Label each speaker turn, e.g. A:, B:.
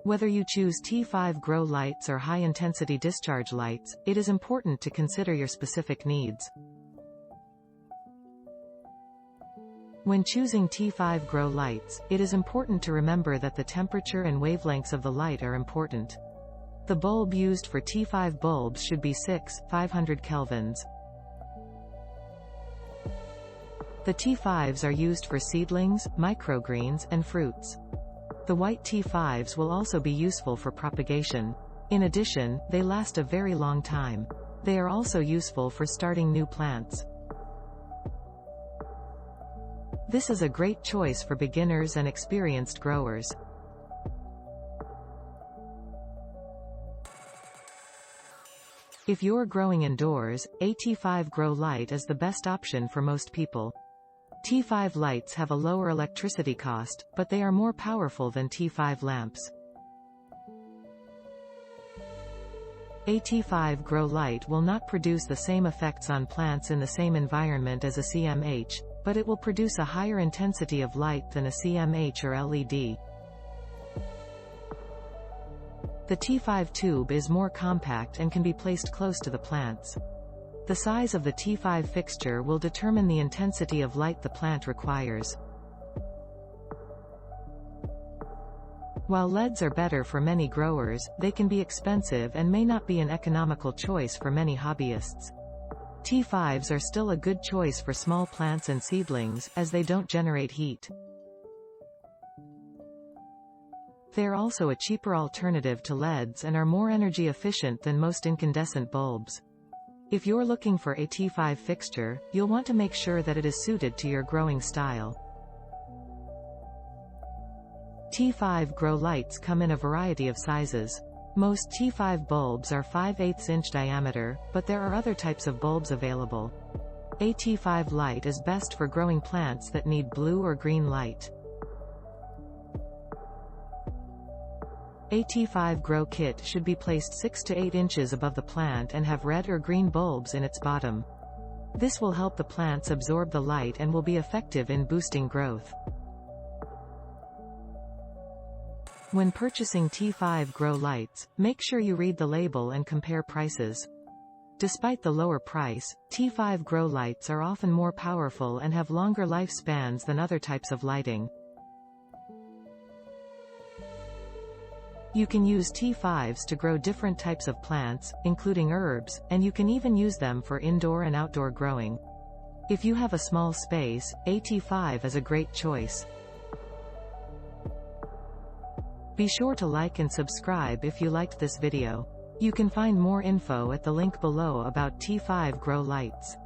A: Whether you choose T5 grow lights or high-intensity discharge lights, it is important to consider your specific needs. When choosing T5 grow lights, it is important to remember that the temperature and wavelengths of the light are important. The bulb used for T5 bulbs should be 500 kelvins. The T5s are used for seedlings, microgreens, and fruits. The white T5s will also be useful for propagation. In addition, they last a very long time. They are also useful for starting new plants. This is a great choice for beginners and experienced growers. If you're growing indoors, a T5 grow light is the best option for most people. T5 lights have a lower electricity cost, but they are more powerful than T5 lamps. A T5 grow light will not produce the same effects on plants in the same environment as a CMH, but it will produce a higher intensity of light than a CMH or LED. The T5 tube is more compact and can be placed close to the plants. The size of the T5 fixture will determine the intensity of light the plant requires. While LEDs are better for many growers, they can be expensive and may not be an economical choice for many hobbyists. T5s are still a good choice for small plants and seedlings, as they don't generate heat. They are also a cheaper alternative to LEDs and are more energy efficient than most incandescent bulbs. If you're looking for a T5 fixture, you'll want to make sure that it is suited to your growing style. T5 grow lights come in a variety of sizes. Most T5 bulbs are 5/8 inch diameter, but there are other types of bulbs available. A T5 light is best for growing plants that need blue or green light. A T5 grow kit should be placed 6 to 8 inches above the plant and have red or green bulbs in its bottom. This will help the plants absorb the light and will be effective in boosting growth. When purchasing T5 grow lights, make sure you read the label and compare prices. Despite the lower price, T5 grow lights are often more powerful and have longer lifespans than other types of lighting. You can use T5s to grow different types of plants, including herbs, and you can even use them for indoor and outdoor growing. If you have a small space, a T5 is a great choice. Be sure to like and subscribe if you liked this video. You can find more info at the link below about T5 grow lights.